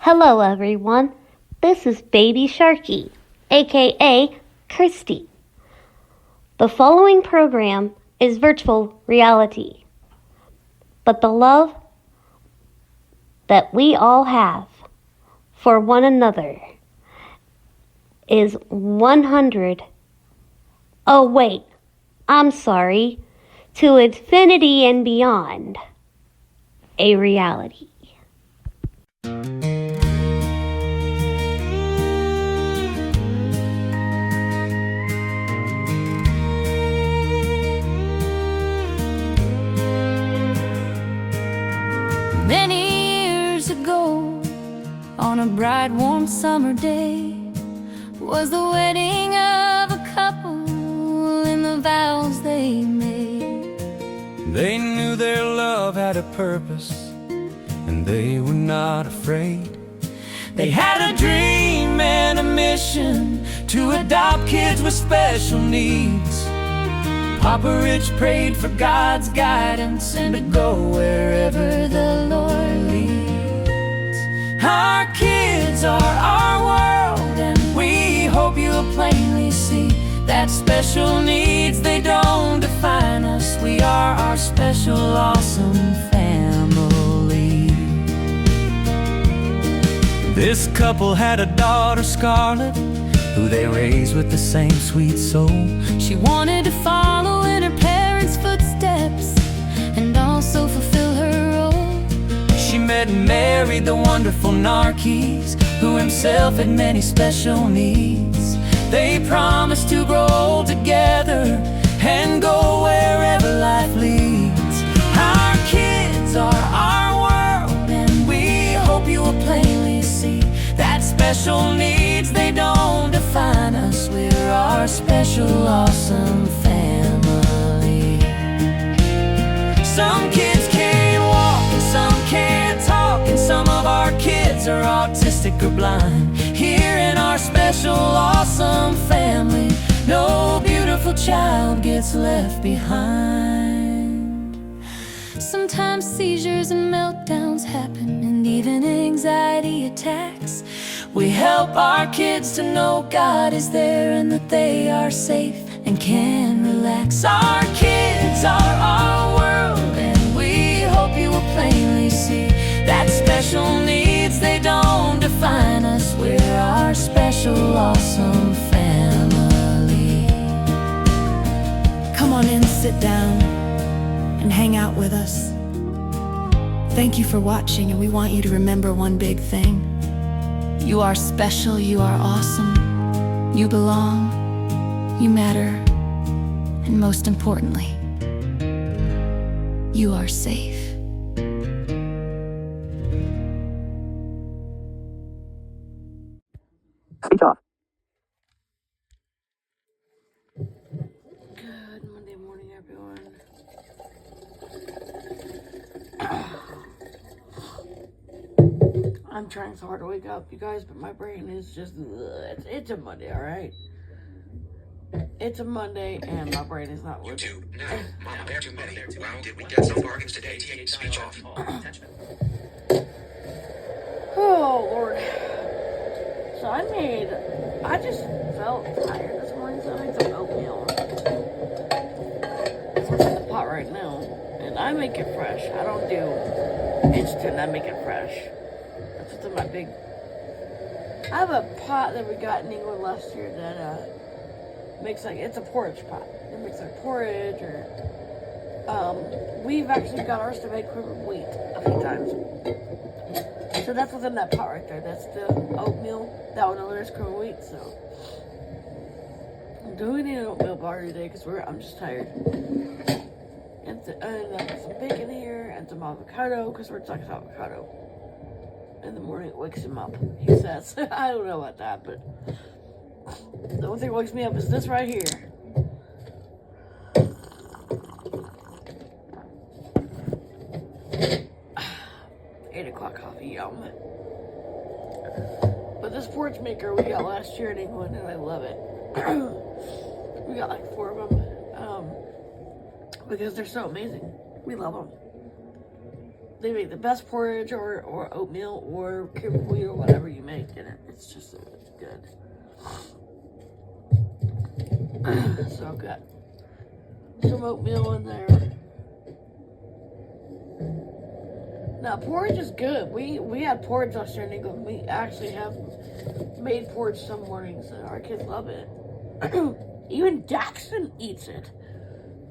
Hello everyone, this is Baby Sharky, aka Kirsty. The following program is virtual reality, but the love that we all have for one another is 100. Oh wait, I'm sorry, to infinity and beyond, a reality. Many years ago, on a bright warm summer day, was the wedding of a couple and the vows they made. They knew their love had a purpose, and they were not afraid. They had a dream and a mission to adopt kids with special needs. Papa Rich prayed for God's guidance and to go wherever the Lord leads. Our kids are our world, and we hope you'll plainly see that special needs, they don't define us. We are our special, awesome family. This couple had a daughter, Scarlett, who they raised with the same sweet soul. She wanted to follow in her parents' footsteps and also fulfill her role. She met and married the wonderful Narkis, who himself had many special needs. They promised to grow old together and go wherever life leads. Our kids are our world, and we hope you will plainly see that special needs, they don't define us. We're our special, awesome family. Some kids can't walk and some can't talk, and some of our kids are autistic or blind. Here in our special, awesome family, no beautiful child gets left behind. Sometimes seizures and meltdowns happen, and even anxiety attacks. We help our kids to know God is there and that they are safe and can relax. Our kids are our world, and we hope you will plainly see that special needs, they don't define us. We're our special, awesome family. Come on in, sit down, and hang out with us. Thank you for watching, and we want you to remember one big thing. You are special, you are awesome, you belong, you matter, and most importantly, you are safe. Speech off. Good Monday morning, everyone. I'm trying so hard to wake up, you guys, but my brain is just, it's a Monday, alright? It's a Monday, and my brain is not working. YouTube, now, Mama, they're too many. Wow, did we get some bargains today? TH, speech off. Oh, Lord. So I just felt tired this morning, so I made some oatmeal. It's what's in the pot right now, and I make it fresh. I don't do instant, I make it fresh. That's what's in my big... I have a pot that we got in England last year that makes like, it's a porridge pot. It makes like porridge or... we've actually got ours to make cream of wheat a few times. So that's what's in that pot right there. That's the oatmeal. That one over there is cream of wheat, so... Do we need an oatmeal bar today? Because I'm just tired. And I got some bacon here and some avocado, because we're talking avocado. In the morning it wakes him up, he says. I don't know about that, but... The only thing that wakes me up is this right here. Coffee, yum. But this porridge maker we got last year in England, and I love it. We got like 4 of them, because they're so amazing. We love them. they make the best porridge or oatmeal or cream of wheat or whatever you make, and it's just good. So I've got some oatmeal in there. Now porridge is good. We had porridge last year in England. We actually have made porridge some mornings, and our kids love it. Even Daxton eats it,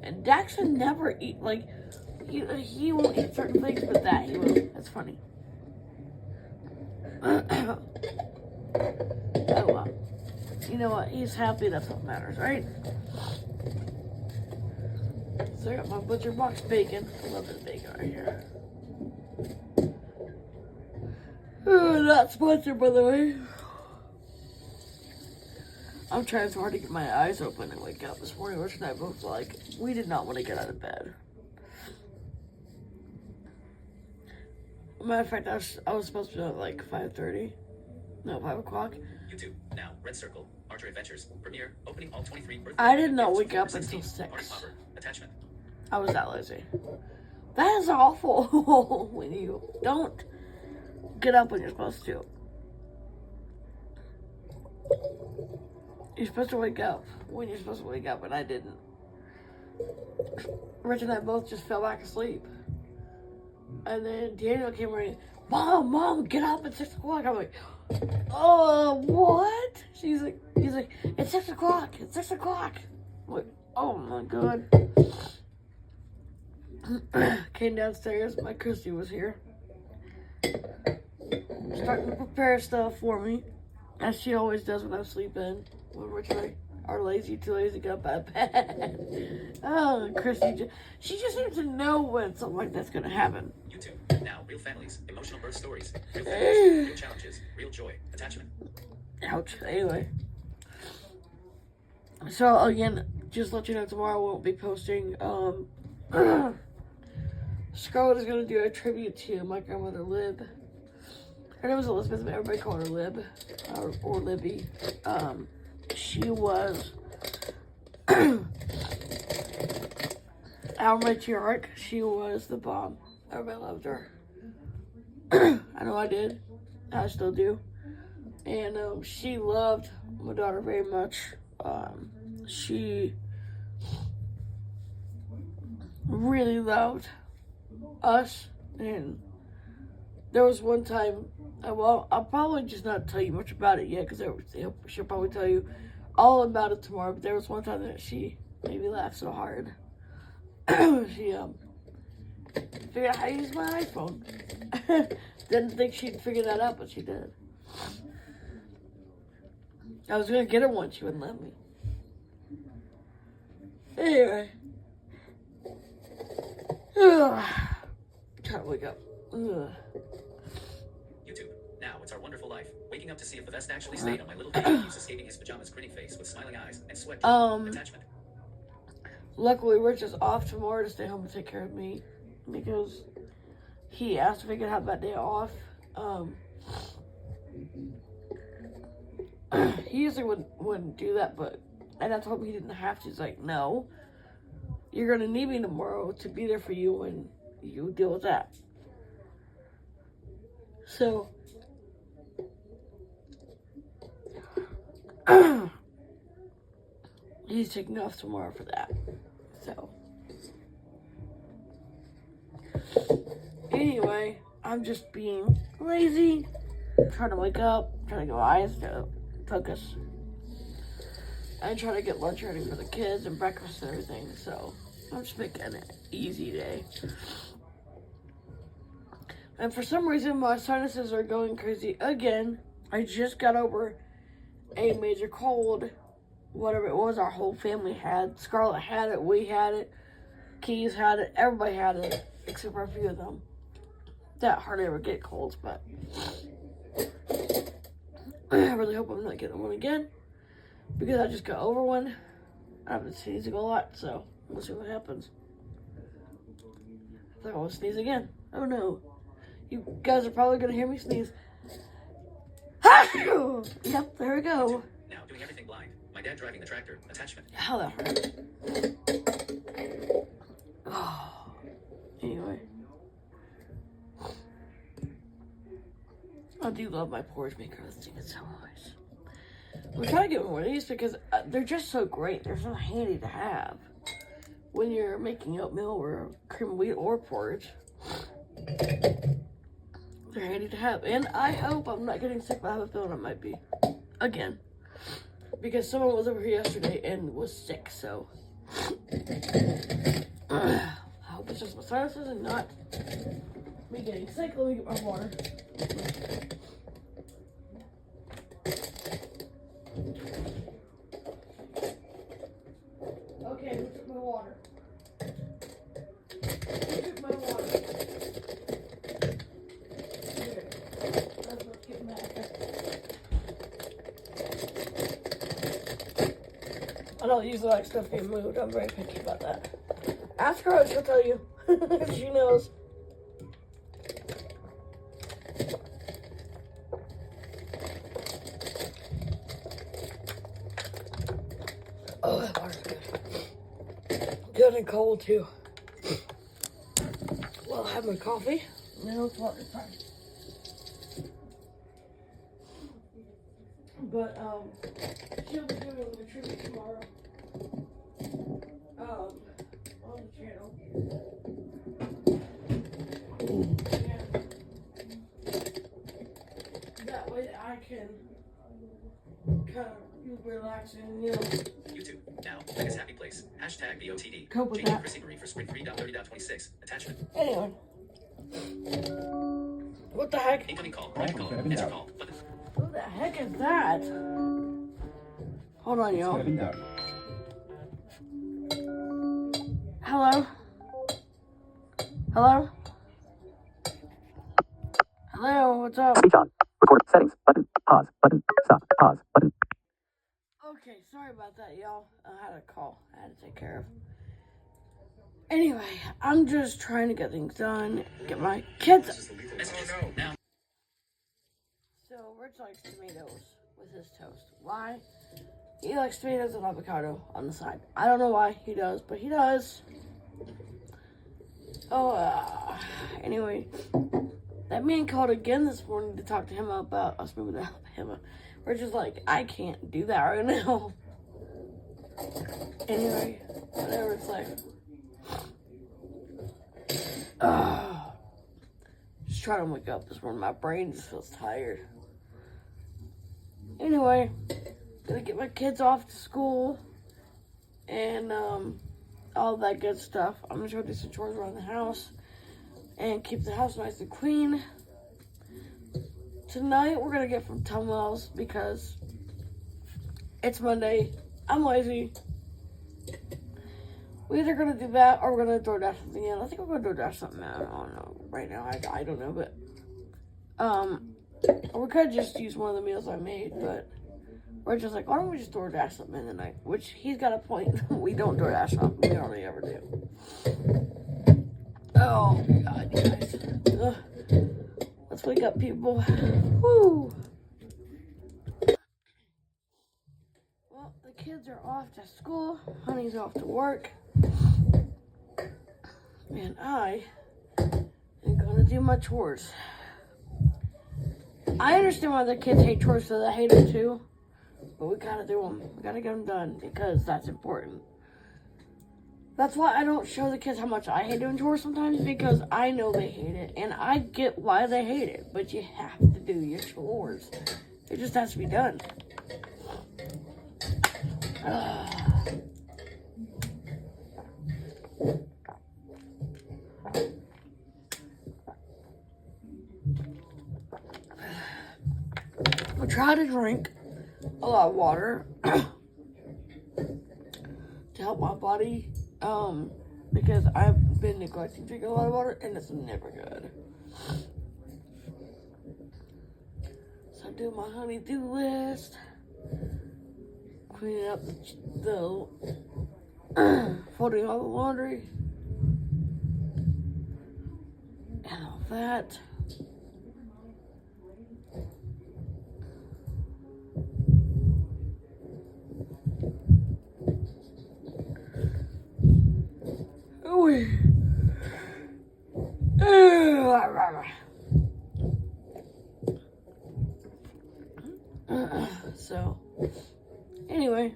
and Daxton never eat like he won't eat certain things, but that he will. That's funny. Oh well. You know what? He's happy. That's what matters, right? So I got my butcher box bacon. I love this bacon right here. Not sponsored, by the way. I'm trying so hard to get my eyes open and wake up this morning. Rich and I both like, we did not want to get out of bed. Matter of fact, I was supposed to be at like 5:30. No, 5 o'clock. YouTube, now, Red Circle, Archer Adventures, premiere, opening all 23 birthday. I did not wake up until 6. Attachment. I was that lazy. That is awful when you don't get up when you're supposed to. You're supposed to wake up when you're supposed to wake up, and I didn't. Rich and I both just fell back asleep. And then Daniel came running, Mom, get up at 6 o'clock. I'm like, oh, what? He's like, it's 6 o'clock. It's 6 o'clock. I'm like, oh my God. Came downstairs. My Christy was here, starting to prepare stuff for me, as she always does when I'm sleeping. When Rich and I are too lazy to get up out of bed. Oh, Christy, she just seems to know when something like that's gonna happen. YouTube, now, real families, emotional birth stories, real families, real challenges, real joy, attachment. Ouch. Anyway. So, again, just let you know, tomorrow I won't be posting, Scarlett is going to do a tribute to my grandmother, Lib. Her name was Elizabeth, but everybody called her Lib, or Libby. She was our matriarch. She was the bomb. Everybody loved her. I know I did. I still do. And she loved my daughter very much. She really loved us. And there was one time, well, I'll probably just not tell you much about it yet, because she'll probably tell you all about it tomorrow. But there was one time that she made me laugh so hard. She figured out how to use my iPhone. Didn't think she'd figure that out, but she did. I was gonna get her one, she wouldn't let me. Anyway. Trying to wake up. YouTube, now it's our wonderful life. Waking up to see if the vest actually stayed on my little baby. He's escaping his pajamas, grinning face with smiling eyes and sweat. Attachment. Luckily, Rich is off tomorrow to stay home and take care of me, because he asked if he could have that day off. He usually wouldn't do that, and I told him he didn't have to. He's like, no, you're gonna need me tomorrow to be there for you when you deal with that. So he's taking off tomorrow for that. So anyway, I'm just being lazy, trying to wake up, trying to get my eyes to focus, and trying to get lunch ready for the kids and breakfast and everything. So I'm just making an easy day. And for some reason, my sinuses are going crazy again. I just got over a major cold. Whatever it was, our whole family had. Scarlett had it, we had it, Keys had it, everybody had it, except for a few of them that hardly ever get colds, but I really hope I'm not getting one again, because I just got over one. I've been sneezing a lot, so we'll see what happens. I think I will sneeze again. Oh no. You guys are probably going to hear me sneeze. Yep, there we go. Now doing everything blind. My dad driving the tractor. Attachment. How that hurt. Oh. Anyway. I do love my porridge maker. This thing is so nice. We're trying to get more of these because they're just so great. They're so handy to have when you're making oatmeal or cream of wheat or porridge. They're handy to have. And I hope I'm not getting sick, but I have a feeling I might be. Again. Because someone was over here yesterday and was sick, so. I hope it's just my sinuses and not me getting sick. Let me get my water. Okay, who took my water? Who took my water? Here. Let's get mad. I don't usually like stuff being moved. I'm very picky about that. Ask her, she'll tell you. She knows. Oh, that water's good. Good and cold, too. Well, I have my coffee. Now it's water time. But, she'll be doing the tribute tomorrow. On the channel. And that way I can kind of relax and, YouTube. Now, Vegas Happy Place. Hashtag BOTD. Cope with Changing that. Chrissy Marie for Spring 3.30.26. Attachment. Anyway. What the heck? Incoming call. Private call. Answer call. Button. Who the heck is that? Hold on, y'all. Hello? Hello? Hello, what's up? Speech on. Record. Settings. Button. Pause. Button. Stop. Pause. Button. Okay, sorry about that, y'all. I had a call I had to take care of. Anyway, I'm just trying to get things done, get my kids. Messages. Now. So, Rich likes tomatoes with his toast. Why? He likes tomatoes and avocado on the side. I don't know why he does, but he does. Oh, anyway, that man called again this morning to talk to him about us moving to Alabama. We're just like, I can't do that right now. Anyway, whatever, it's like, just trying to wake up this morning. My brain just feels tired. Anyway, gonna get my kids off to school and all that good stuff. I'm gonna try to do some chores around the house and keep the house nice and clean. Tonight we're gonna get from Tumwell's because it's Monday. I'm lazy. We're either gonna do that or we're gonna DoorDash something in. I think we're gonna DoorDash something in. I don't know right now. I don't know, but we could just use one of the meals I made, but we're just like, why don't we just DoorDash something in the night? Which he's got a point. We don't DoorDash something. We hardly ever do. Oh God, you guys. Ugh. Let's wake up, people. Woo. Well, the kids are off to school. Honey's off to work. And I am gonna do my chores. I understand why the kids hate chores, so I hate them too. But we gotta do them. We gotta get them done because that's important. That's why I don't show the kids how much I hate doing chores sometimes, because I know they hate it. And I get why they hate it. But you have to do your chores. It just has to be done. I try to drink a lot of water to help my body, because I've been neglecting drinking a lot of water, and it's never good. So I do my honey-do list, cleaning up the folding all the laundry, and all that. So, anyway,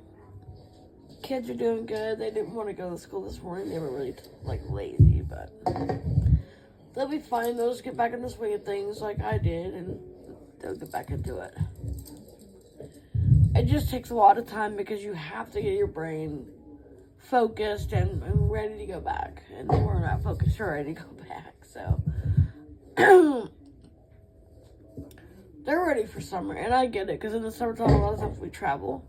kids are doing good. They didn't want to go to school this morning. They were really, lazy, but they'll be fine. They'll just get back in the swing of things like I did, and they'll get back into it. It just takes a lot of time because you have to get your brain focused and ready to go back. And we're not focused or ready to go back, so they're ready for summer, and I get it, because in the summertime a lot of times we travel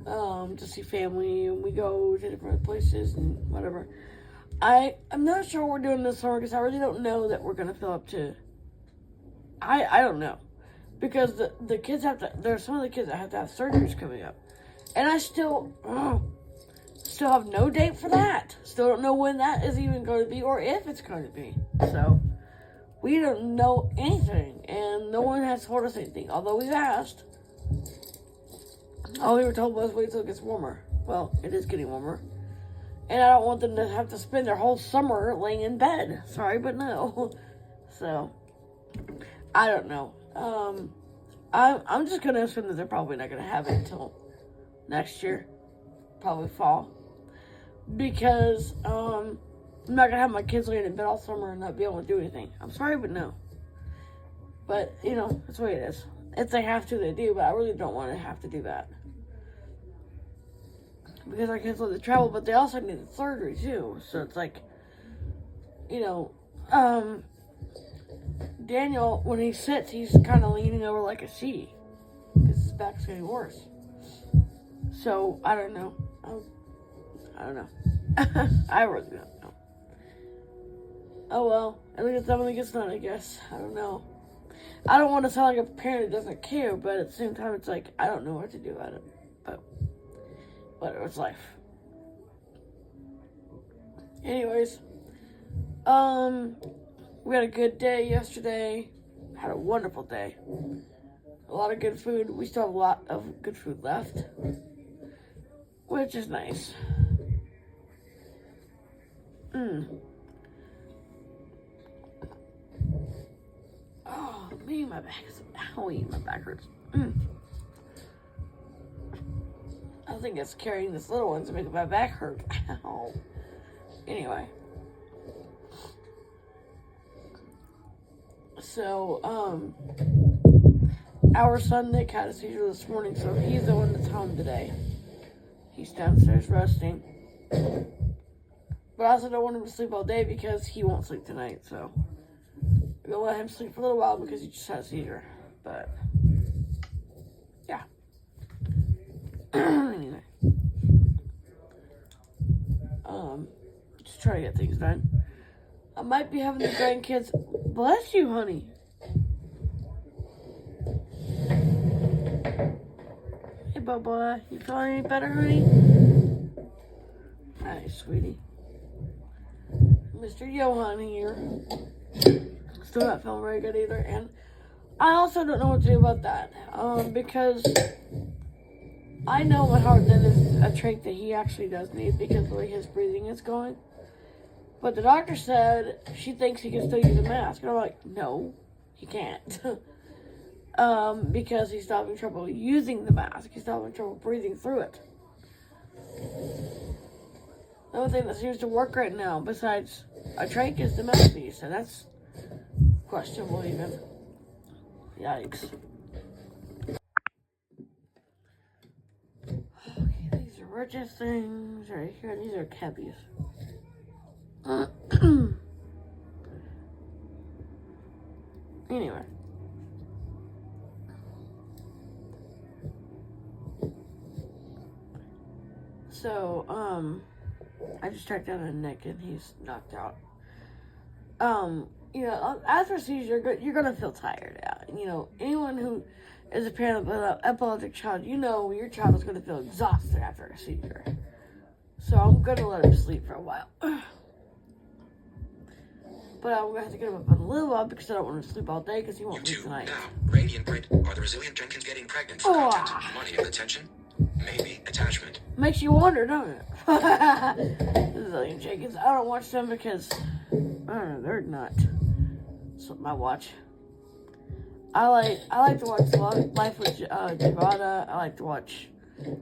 to see family, and we go to different places and whatever. I'm not sure what we're doing this summer, because I really don't know that we're going to fill up to, I don't know, because the kids have to, there's some of the kids that have to have surgeries coming up, and I still have no date for that. Still don't know when that is even going to be, or if it's going to be. So we don't know anything, and no one has told us anything, although we've asked. All we were told was wait till it gets warmer. Well, it is getting warmer, and I don't want them to have to spend their whole summer laying in bed. Sorry, but no. So I don't know. I'm just gonna assume that they're probably not gonna have it until next year, probably fall, because I'm not gonna have my kids laying in bed all summer and not be able to do anything. I'm sorry, but no. But that's the way it is. If they have to, they do. But I really don't want to have to do that, because our kids love to travel, but they also need surgery too. So it's like, Daniel, when he sits, he's kind of leaning over like a C, because his back's getting worse. So I don't know. I don't know. I really don't know. Oh well, at least something gets done, I guess. I don't know. I don't want to sound like a parent that doesn't care, but at the same time, it's like, I don't know what to do about it. But whatever, it's life. Anyways, we had a good day yesterday. Had a wonderful day. A lot of good food. We still have a lot of good food left, which is nice. Oh, me, my back is owie. My back hurts. I think it's carrying this little one to make my back hurt. Ow. Anyway. So, our son Nick had a seizure this morning, so he's the one that's home today. He's downstairs resting. But I also don't want him to sleep all day because he won't sleep tonight, so we'll let him sleep for a little while because he just had a seizure. But yeah. Anyway. Just try to get things done. I might be having the grandkids. Bless you, honey. Hey, Bubba. You feeling any better, honey? Hi, sweetie. Mr. Johan here. Still not feeling very good either. And I also don't know what to do about that. Because I know my heart that is a trait that he actually does need because the way his breathing is going. But the doctor said she thinks he can still use a mask. And I'm like, no, he can't. Because he's having trouble using the mask. He's having trouble breathing through it. The only thing that seems to work right now, besides a trach, is the mouthpiece. And that's questionable even. Yikes. Okay, these are Rich's things right here. These are Kebby's. Anyway. So, I just checked out on Nick and he's knocked out. After a seizure, you're gonna feel tired out. Anyone who is a parent of an epileptic child, your child is gonna feel exhausted after a seizure. So I'm gonna let him sleep for a while. But I'm gonna have to get him up in a little while because I don't want him to sleep all day because he won't sleep tonight. Now, Radiant Grid. Are the Resilient Jenkins getting pregnant for content? Money and attention? Maybe attachment. Makes you wonder, don't it? Resilient Jenkins. I don't watch them because they're not something I watch. I like to watch Life with Giovanna. I like to watch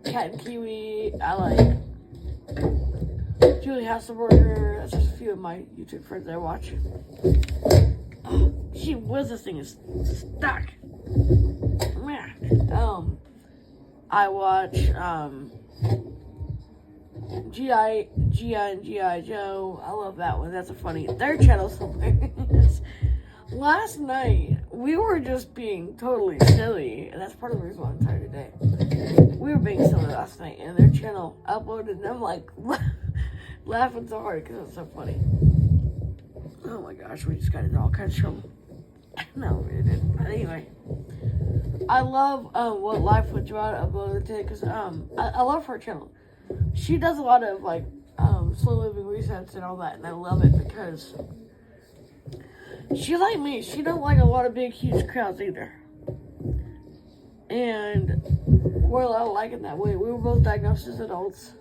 Cat and Kiwi. I like Julie Hasselberger. That's just a few of my YouTube friends I watch. Oh, gee whiz, this thing is stuck. Man. I watch G.I. and G.I. Joe. I love that one. That's a funny. Their channel's hilarious. Last night, we were just being totally silly, and that's part of the reason why I'm tired today. We were being silly last night, and their channel uploaded, and I'm like laughing so hard because it's so funny. Oh my gosh, we just got into all kinds of trouble. No, we didn't. But anyway, I love what Life with Joanna uploaded today because I love her channel. She does a lot of like slow living resets and all that, and I love it because she like me. She don't like a lot of big, huge crowds either. And we're allowed to like it that way. We were both diagnosed as adults.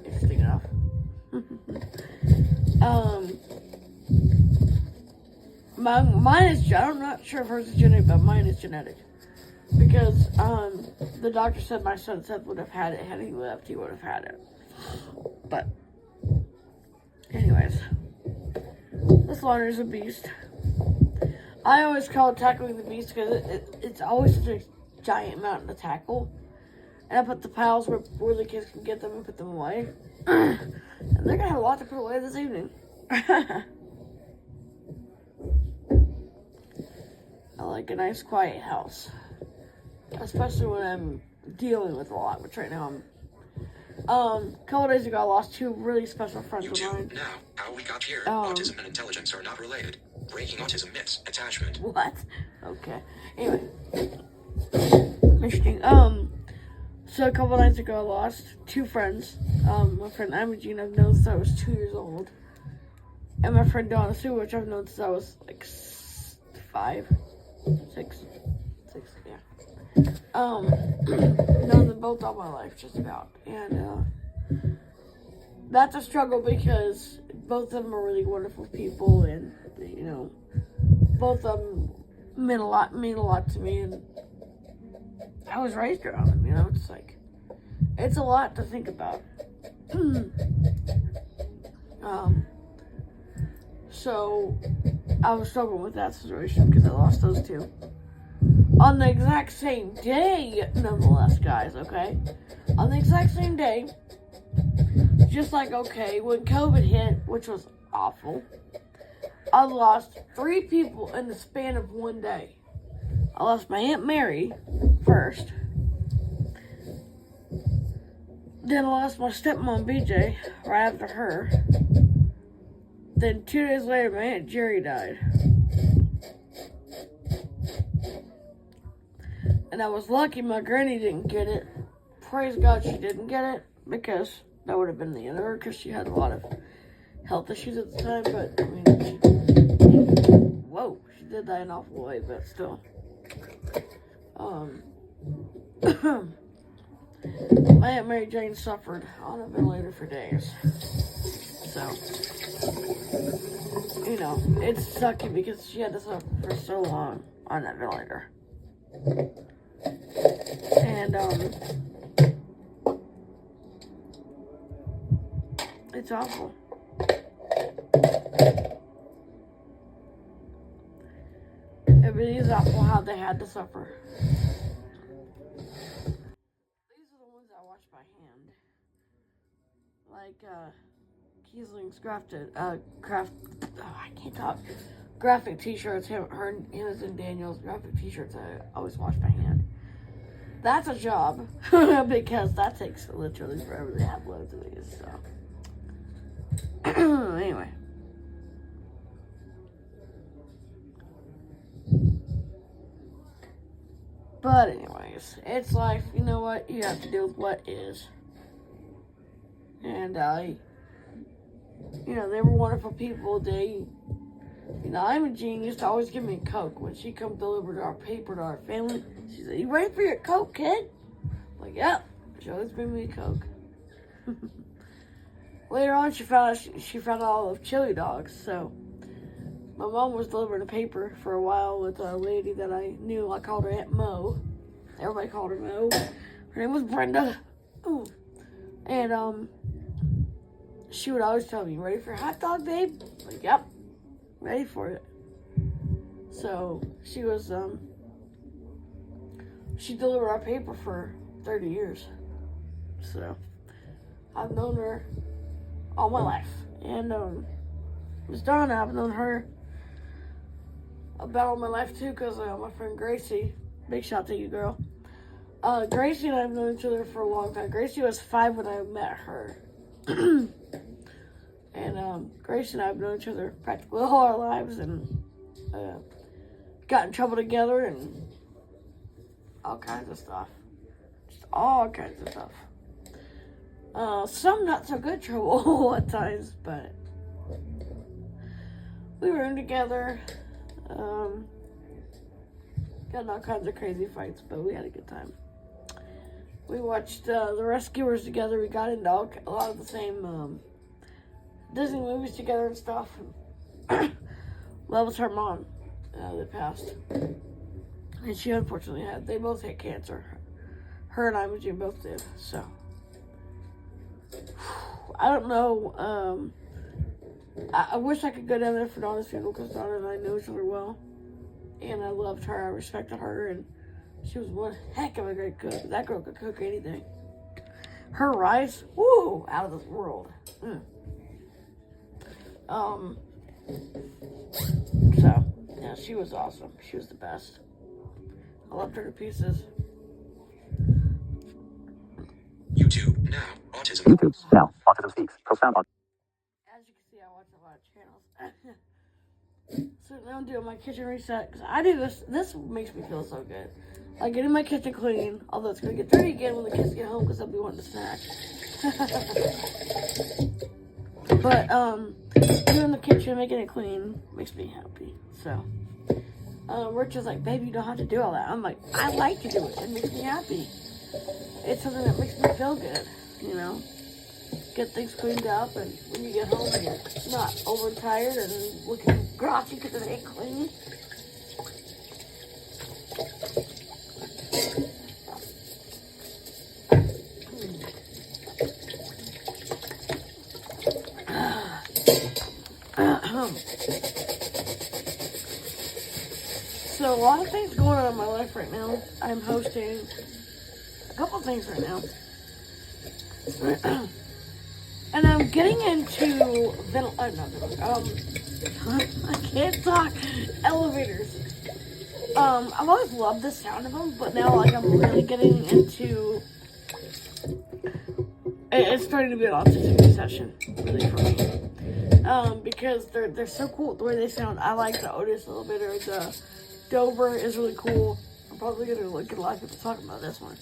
Interesting enough. Mine is, I'm not sure if hers is genetic, but mine is genetic. Because the doctor said my son Seth would have had it. Had he lived, he would have had it. But anyways, this Lorna is a beast. I always call it tackling the beast because it's always such a giant mountain to tackle. And I put the piles where the kids can get them and put them away. And they're gonna have a lot to put away this evening. I like a nice quiet house. Especially when I'm dealing with a lot, which right now I'm. A couple days ago I lost two really special friends of mine. Now, how we got here. Autism and intelligence are not related. Breaking autism myths. Attachment. What? Okay. Anyway. Interesting. So a couple nights ago I lost two friends. My friend Imogene I've known since I was 2 years old. And my friend Donna Sue, which I've known since I was like 6, yeah. Known them both all my life, just about. And that's a struggle because both of them are really wonderful people, and you know, both of them mean a lot to me, and I was raised around them. You know, it's like it's a lot to think about. So I was struggling with that situation because I lost those two on the exact same day, nonetheless, guys. Okay, on the exact same day. Just like, okay, when COVID hit, which was awful, I lost 3 people in the span of one day. I lost my Aunt Mary first. Then I lost my stepmom BJ right after her. Then 2 days later, my Aunt Jerry died. And I was lucky my granny didn't get it. Praise God she didn't get it, because that would have been the end of her, because she had a lot of health issues at the time. But I mean, she did die an awful way, but still. My Aunt Mary Jane suffered on a ventilator for days. So, you know, it's sucky because she had to suffer for so long on that ventilator. And, it's awful. It really is awful how they had to suffer. These are the ones I watch by hand. Like, Kiesling's graphic t-shirts, his and Daniel's graphic t-shirts I always watch by hand. That's a job, because that takes literally forever to upload to these, so. Anyway. But anyways, it's life. You know what? You have to deal with what is. And you know, they were wonderful people. Imogene used to always give me a Coke when she come deliver our paper to our family. She said, "You ready for your Coke, kid?" I'm like, "Yep." She always bring me a Coke. Later on, she found out all of chili dogs. So my mom was delivering a paper for a while with a lady that I knew. I called her Aunt Mo. Everybody called her Mo. Her name was Brenda. Ooh. And she would always tell me, "Ready for a hot dog, babe?" I'm like, "Yep, ready for it." So she was she delivered our paper for 30 years. So I've known her all my life. And Miss Donna, I've known her about all my life too, because my friend Gracie, big shout to you, girl. Gracie and I have known each other for a long time. Gracie was 5 when I met her. And Gracie and I have known each other practically all our lives, and got in trouble together and all kinds of stuff. Just all kinds of stuff. Some not so good trouble at times, but we were in together. Got in all kinds of crazy fights, but we had a good time. We watched The Rescuers together. We got into a lot of the same Disney movies together and stuff. That was her mom that passed. And she unfortunately they both had cancer. Her and Imogen both did, so. I don't know, I wish I could go down there for Donna's funeral, because Donna and I knew each other well. And I loved her, I respected her, and she was one heck of a great cook. That girl could cook anything. Her rice, woo, out of this world. So, yeah, she was awesome. She was the best. I loved her to pieces. YouTube now. Autism. YouTube now. Autism Speaks. Profound. As you can see, I watch a lot of channels. So now I'm doing my kitchen reset, because I do this. This makes me feel so good. Like getting my kitchen clean, although it's going to get dirty again when the kids get home, because they'll be wanting to snack. But doing the kitchen, making it clean, makes me happy. So Rich is like, "Baby, you don't have to do all that." I'm like, I like to do it. It makes me happy. It's something that makes me feel good, you know. Get things cleaned up, and when you get home, you're not overtired and looking grotty because it ain't clean. So a lot of things going on in my life right now. I'm hosting a couple things right now. And I'm getting into I can't talk. Elevators. I've always loved the sound of them, but now like I'm really getting into. It's starting to be an autistic session, really, for me. Because they're so cool the way they sound. I like the Otis elevator. The Dover is really cool. I'm probably gonna get a lot of people talking about this one.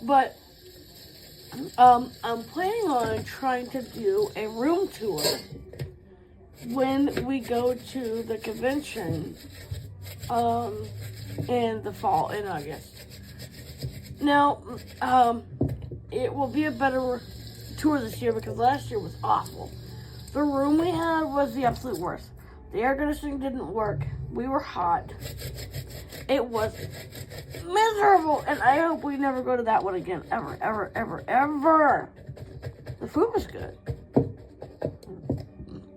But I'm planning on trying to do a room tour when we go to the convention in the fall, in August. Now, it will be a better tour this year because last year was awful. The room we had was the absolute worst. The air conditioning didn't work. We were hot. It was miserable, and I hope we never go to that one again, ever, ever, ever, ever. The food was good,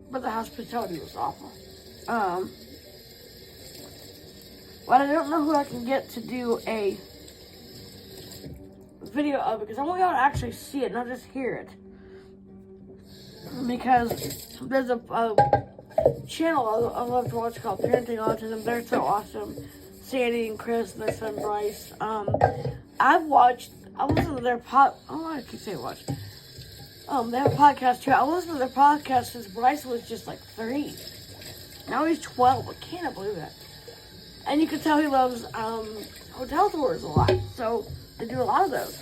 but the hospitality was awful. But I don't know who I can get to do a video of it, because I want y'all to actually see it, not just hear it. Because there's a channel I love to watch called Parenting Autism. They're so awesome. Sandy and Chris and their son Bryce. I listened to their I don't know why I keep saying watch. They have a podcast too. I listened to their podcast since Bryce was just like 3. Now he's 12. I can't believe that. And you can tell he loves hotel tours a lot. So they do a lot of those.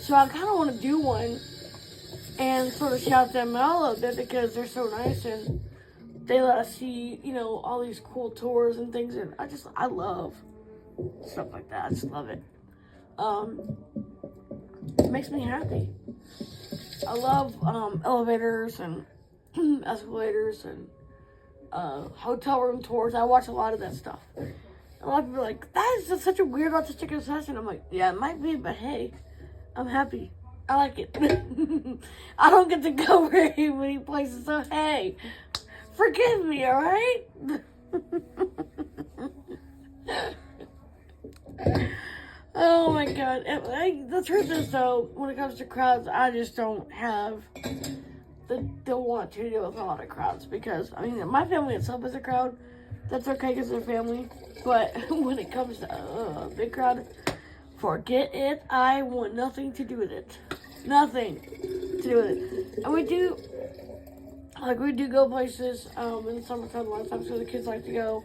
So I kind of want to do one and sort of shout them out a little bit because they're so nice and they let us see, all these cool tours and things. And I love stuff like that. I just love it. It makes me happy. I love elevators and escalators and hotel room tours. I watch a lot of that stuff. A lot of people are like, that is just such a weird autistic obsession. I'm like, yeah, it might be, but hey, I'm happy. I like it. I don't get to go very many places, so hey, forgive me, alright? Oh my god. The truth is, though, when it comes to crowds, I just don't have the want to deal with a lot of crowds. Because, I mean, my family itself is a crowd. That's okay because they're family. But when it comes to a big crowd, forget it. I want nothing to do with it. Nothing to do with it. And we do go places in the summertime a lot of times because the kids like to go.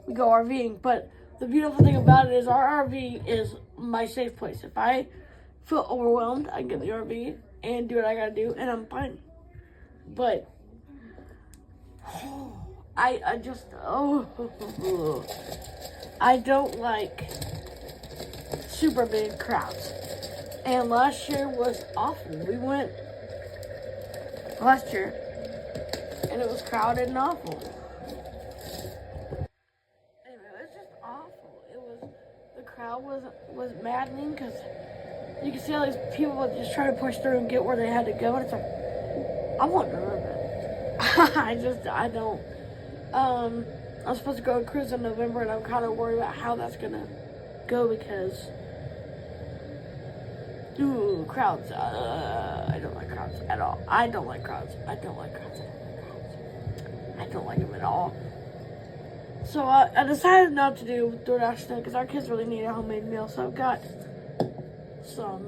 We go RVing. But the beautiful thing about it is our RV is my safe place. If I feel overwhelmed, I can get in the RV and do what I gotta do, and I'm fine. But I don't like super big crowds. And last year was awful. We went last year, and it was crowded and awful. Anyway, it was just awful. The crowd was maddening because you could see all these people just trying to push through and get where they had to go, and it's like, I want none of it. I don't. I'm supposed to go on a cruise in November, and I'm kind of worried about how that's gonna go because, crowds. I don't like crowds at all. I don't like crowds. I don't like them at all. So I decided not to do DoorDash today because our kids really need a homemade meal. So I've got some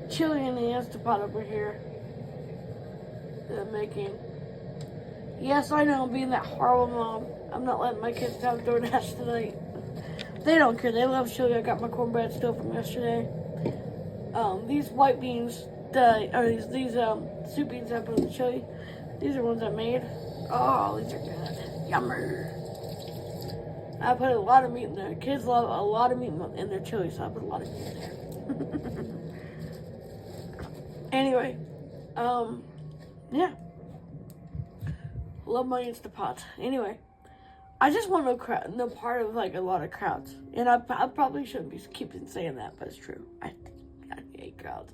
chili in the Instant Pot over here that I'm making. Yes, I know, I'm being that horrible mom. I'm not letting my kids have DoorDash tonight. They don't care. They love chili. I got my cornbread still from yesterday. These white beans, these soup beans I put in the chili. These are ones I made. Oh, these are good. Yummer. I put a lot of meat in there. Kids love a lot of meat in their chili, so I put a lot of meat in there. Anyway, yeah. Love my Instapot. Anyway, I just want no part of like a lot of crowds. And I probably shouldn't be keeping saying that, but it's true. I hate crowds.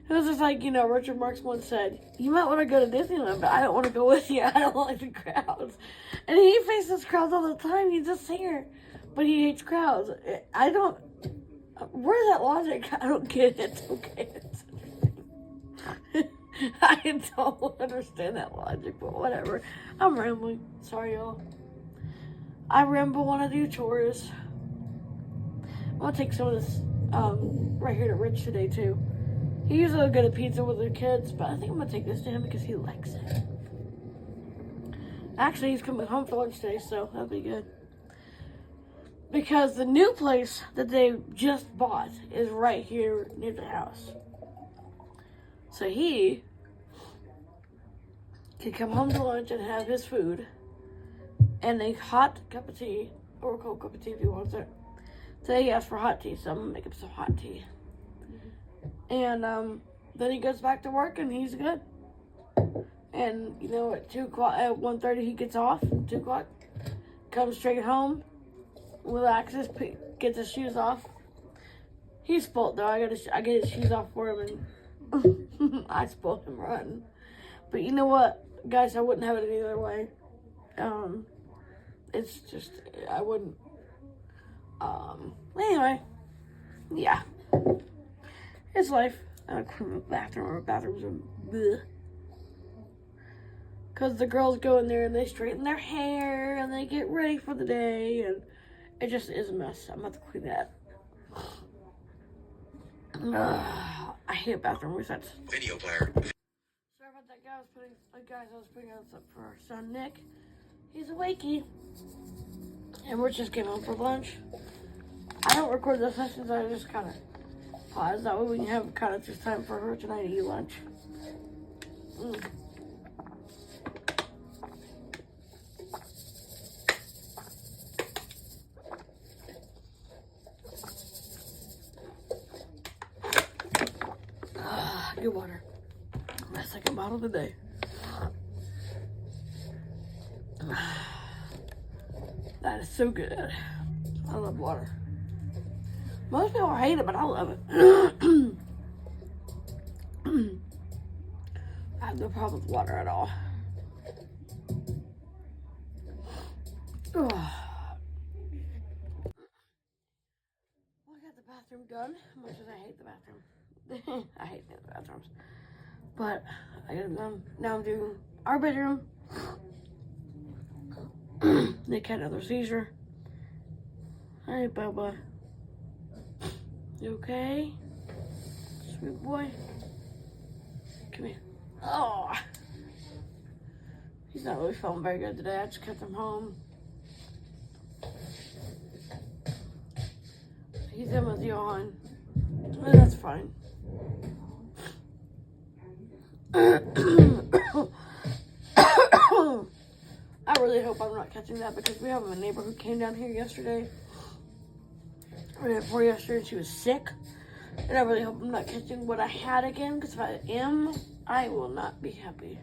It was just like, Richard Marx once said, you might want to go to Disneyland, but I don't want to go with you. I don't like the crowds. And he faces crowds all the time. He's a singer, but he hates crowds. Where's that logic? I don't get it. Okay. I don't understand that logic, but whatever. I'm rambling. Sorry, y'all. I ramble when I do chores. I'm going to take some of this right here to Rich today, too. He usually good at pizza with the kids, but I think I'm going to take this to him because he likes it. Actually, he's coming home for lunch today, so that'll be good. Because the new place that they just bought is right here near the house. So he can come home to lunch and have his food and a hot cup of tea, or a cold cup of tea if he wants it. Today he asked for hot tea, so I'm going to make him some hot tea. And then he goes back to work and he's good. And, at 2 o'clock, at 1:30 he gets off, 2 o'clock, comes straight home, relaxes, gets his shoes off. He's spoiled though. I get his shoes off for him and I spoiled him rotten. But you know what, guys, I wouldn't have it any other way. It's just, I wouldn't. Anyway, yeah. It's life. I clean the bathroom. Our bathrooms are bleh. Because the girls go in there and they straighten their hair and they get ready for the day, and it just is a mess. I'm about to clean that. I hate bathroom resets. Video player. Sorry about that, guys. I was putting this up for our son Nick. He's awakey. And we're just getting home for lunch. I don't record the sessions, I just kind of pause. That way we can have kind of just time for her tonight to eat lunch. bottle of the day. That is so good. I love water. Most people hate it, but I love it. I have no problem with water at all. Well, I got the bathroom done, much as I hate the bathroom. I hate the bathrooms. But I got it done. Now I'm doing our bedroom. Nick had another seizure. Hey, Bubba. You okay? Sweet boy. Come here. Oh. He's not really feeling very good today. I just kept him home. He's in with Johan. And that's fine. I really hope I'm not catching that because we have a neighbor who came down here yesterday. Or before yesterday, and she was sick. And I really hope I'm not catching what I had again, because if I am, I will not be happy.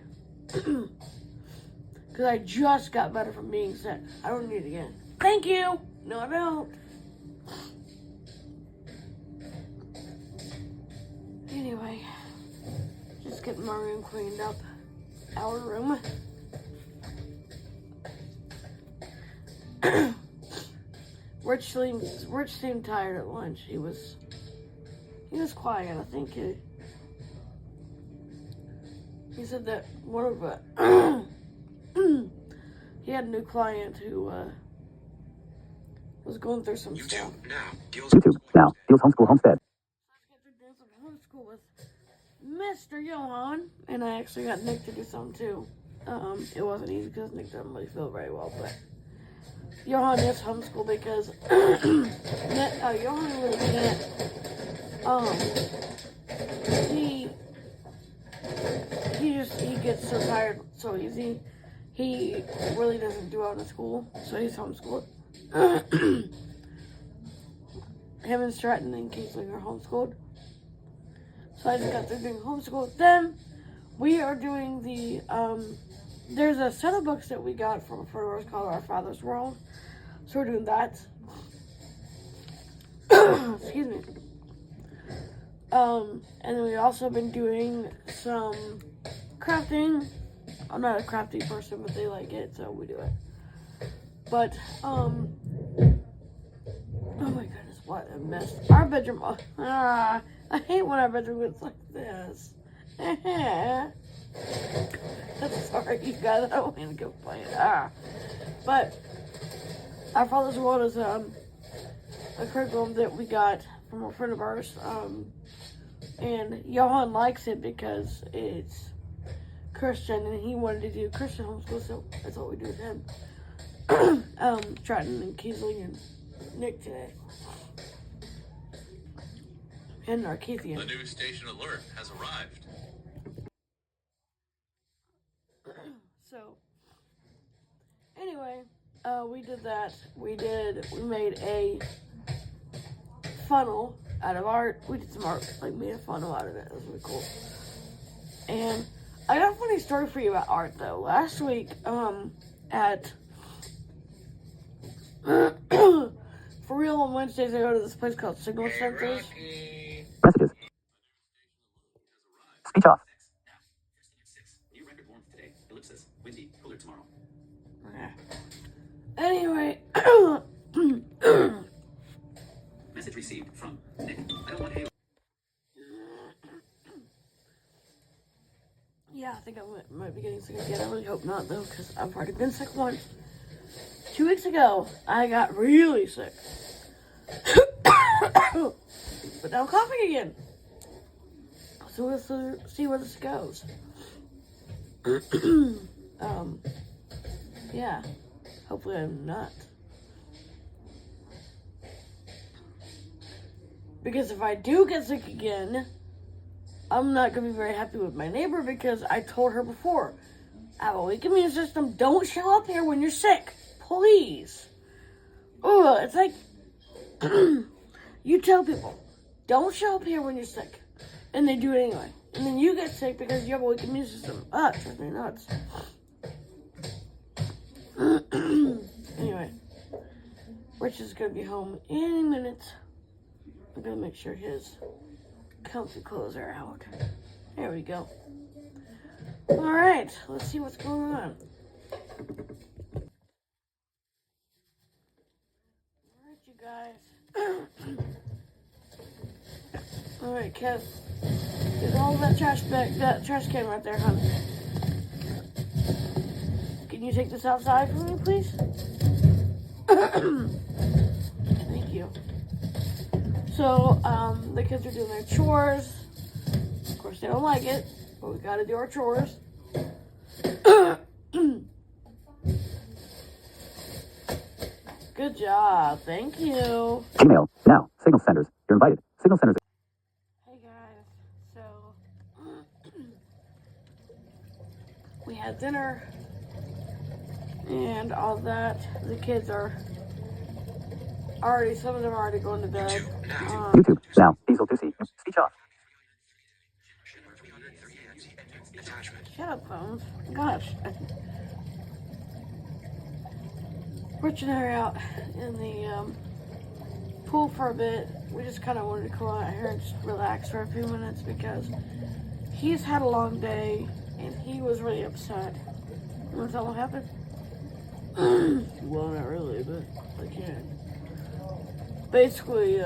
Because I just got better from being sick. I don't need it again. Thank you! No, I don't. Anyway, just getting my room cleaned up. Our room. Rich seemed tired at lunch. He was quiet. I think he said that one of he had a new client who was going through some stuff. YouTube now deals homeschool homestead. Doing some homeschool with Mr. Johan, and I actually got Nick to do some too. It wasn't easy because Nick doesn't really feel very well, but Johan is homeschool because Johan really can't. He gets so tired so easy. He really doesn't do well in school, so he's homeschooled. Him and Stratton and Kingsling are homeschooled. So I just got through doing homeschool with them. We are doing the, there's a set of books that we got from a friend of ours called Our Father's World. So we're doing that. Excuse me. And then we've also been doing some crafting. I'm not a crafty person, but they like it, so we do it. But, oh my goodness, what a mess. Our bedroom, I hate when our bedroom looks like this. I'm sorry, you guys, I don't mean to complain. But, Our Father's World is a curriculum that we got from a friend of ours, and Johan likes it because it's Christian, and he wanted to do Christian homeschool, so that's what we do with him. Stratton and Kiesling and Nick today. And Arcathian. The new station alert has arrived. So, anyway, we did that. We made a funnel out of art. We did some art, like made a funnel out of it. It was really cool. And I got a funny story for you about art, though. Last week, at for real on Wednesdays, I go to this place called Signal Centers. Messages. Speech off. New record warm today. Ellipsis. Windy. Cooler tomorrow. Anyway. Message received from Nick. I don't want any. Yeah, I think I might be getting sick again. I really hope not, though, because I've already been sick once. 2 weeks ago, I got really sick. But now I'm coughing again. So we'll see where this goes. Yeah. Hopefully I'm not. Because if I do get sick again, I'm not going to be very happy with my neighbor because I told her before, I have a weak immune system. Don't show up here when you're sick. Please. Ugh, it's like, you tell people, don't show up here when you're sick. And they do it anyway. And then you get sick because you have a weak immune system. Ah, it drives me nuts. Anyway, Rich is gonna be home any minute. I'm gonna make sure his comfy clothes are out. There we go. Alright, let's see what's going on. Alright, you guys. Alright, Kev. Get all that trash can right there, hon. Can you take this outside for me, please? Thank you. So, the kids are doing their chores. Of course, they don't like it, but we gotta do our chores. Good job. Thank you. Gmail. Now. Signal centers. You're invited. Signal centers. Hey, guys. So, we had dinner and all that. The kids are already, some of them are already going to bed. YouTube. Now. Diesel 2C. Speech off. Shut up, phones. Gosh. Rich and I are out in the pool for a bit. We just kind of wanted to come out here and just relax for a few minutes because he's had a long day and he was really upset. You want to tell what happened? Well, not really, but I can. Basically,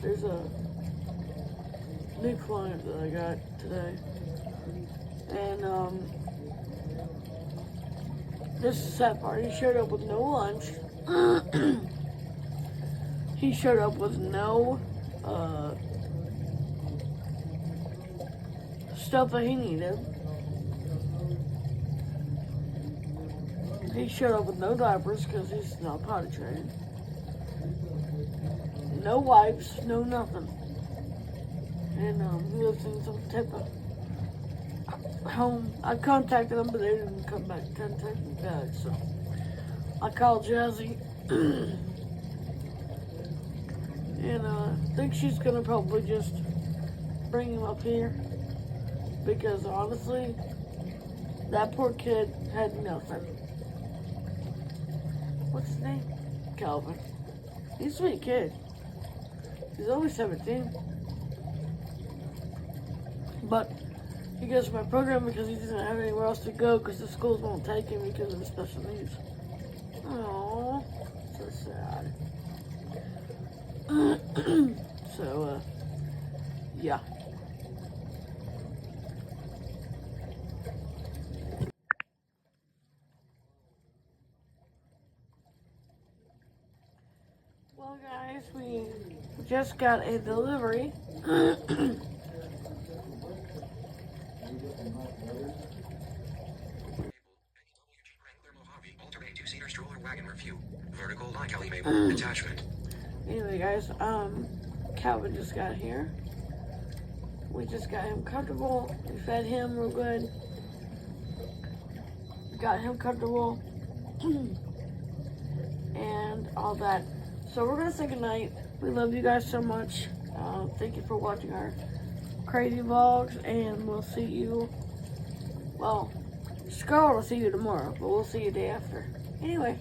there's a new client that I got today. And, this is the sad part. He showed up with no lunch. He showed up with no, stuff that he needed. He showed up with no diapers because he's not potty trained. No wipes, no nothing. And, he lives in some type of home. I contacted them, but they didn't come back, contact me back, so I called Jazzy. And I think she's gonna probably just bring him up here because honestly, that poor kid had nothing. What's his name? Calvin. He's a sweet kid. He's only 17. But he goes to my program because he doesn't have anywhere else to go because the schools won't take him because of his special needs. Aww, so sad. So, yeah. Well, guys, we just got a delivery. Vertical line Kelly Mabel attachment. Anyway, guys, Calvin just got here. We just got him comfortable. We fed him real good. Got him comfortable. And all that. So we're gonna say goodnight. We love you guys so much. Thank you for watching our crazy vlogs, and we'll see you. Well, Scarlet will see you tomorrow, but we'll see you the day after. Anyway,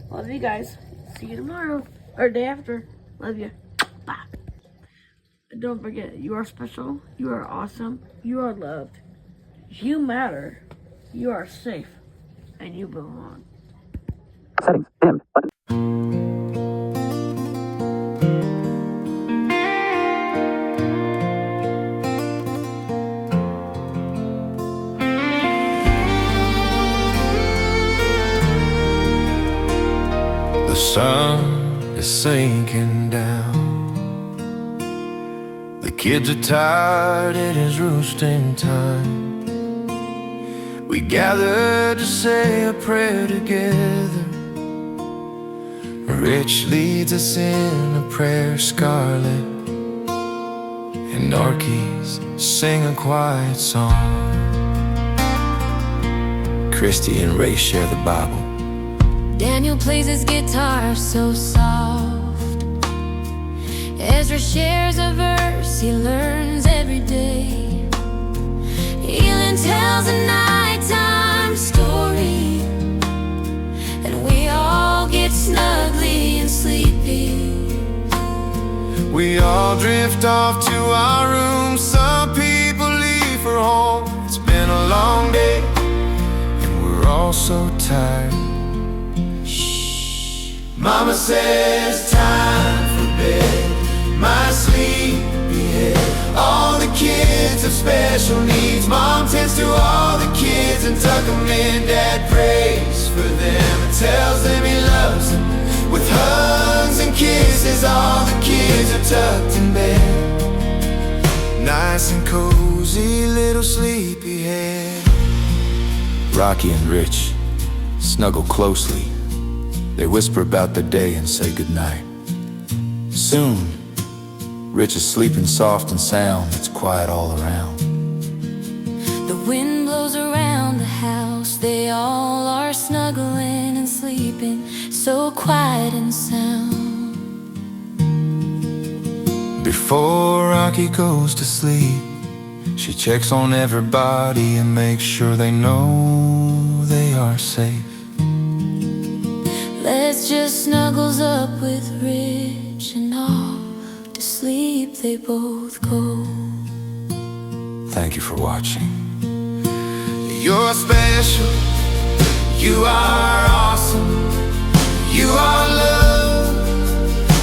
love you guys. See you tomorrow or day after. Love you. Bye. And don't forget, you are special. You are awesome. You are loved. You matter. You are safe, and you belong. Settings. Dimmed. Button. The sun is sinking down. The kids are tired, it is roosting time. We gather to say a prayer together. Rich leads us in a prayer, Scarlet and Orkies sing a quiet song. Christy and Ray share the Bible. Daniel plays his guitar so soft. Ezra shares a verse he learns every day. Healing tells a nighttime story, and we all get snuggly and sleepy. We all drift off to our rooms. Some people leave for home. It's been a long day, and we're all so tired. Shh. Mama says time for bed. My sleepy head. All the kids have special needs. Mom tends to all the kids and tuck them in. Dad prays for them and tells them he loves them. With hugs and kisses, all the kids are tucked in bed. Nice and cozy, little sleepyhead. Rocky and Rich snuggle closely. They whisper about the day and say goodnight. Soon, Rich is sleeping soft and sound. It's quiet all around. The wind blows around the house. They all are snuggling and sleeping, so quiet and sound. Before Rocky goes to sleep, she checks on everybody and makes sure they know they are safe. Les just snuggles up with Rich, and off to sleep they both go. Thank you for watching. You're special. You are awesome. You are loved,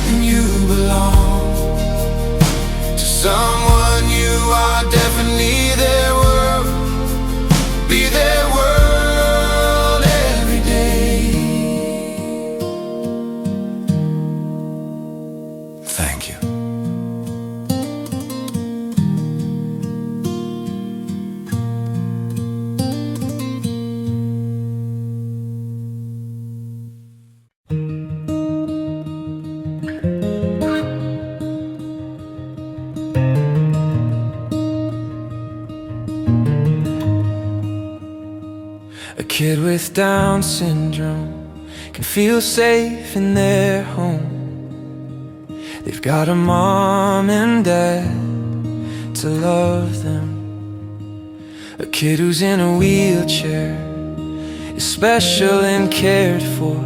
and you belong to someone. You are definitely their world. Be their world every day. Thank you. A kid with Down syndrome can feel safe in their home. They've got a mom and dad to love them. A kid who's in a wheelchair is special and cared for.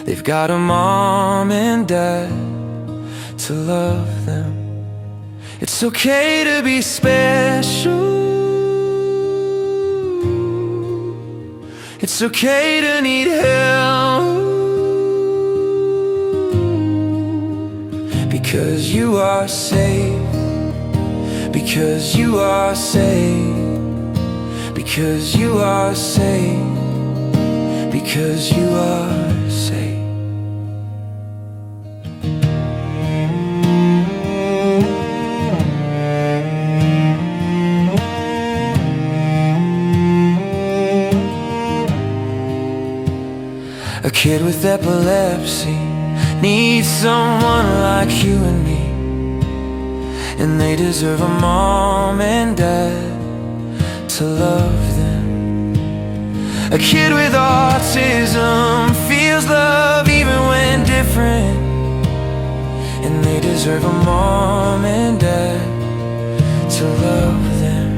They've got a mom and dad to love them. It's okay to be special. It's okay to need help, because you are safe, because you are safe, because you are safe, because you are safe. A kid with epilepsy needs someone like you and me, and they deserve a mom and dad to love them. A kid with autism feels love even when different, and they deserve a mom and dad to love them.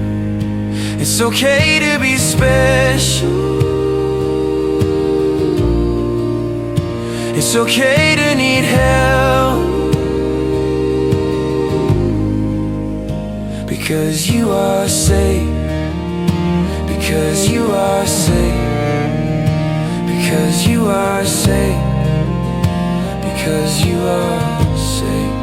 It's okay to be special. It's okay to need help, because you are safe, because you are safe, because you are safe, because you are safe.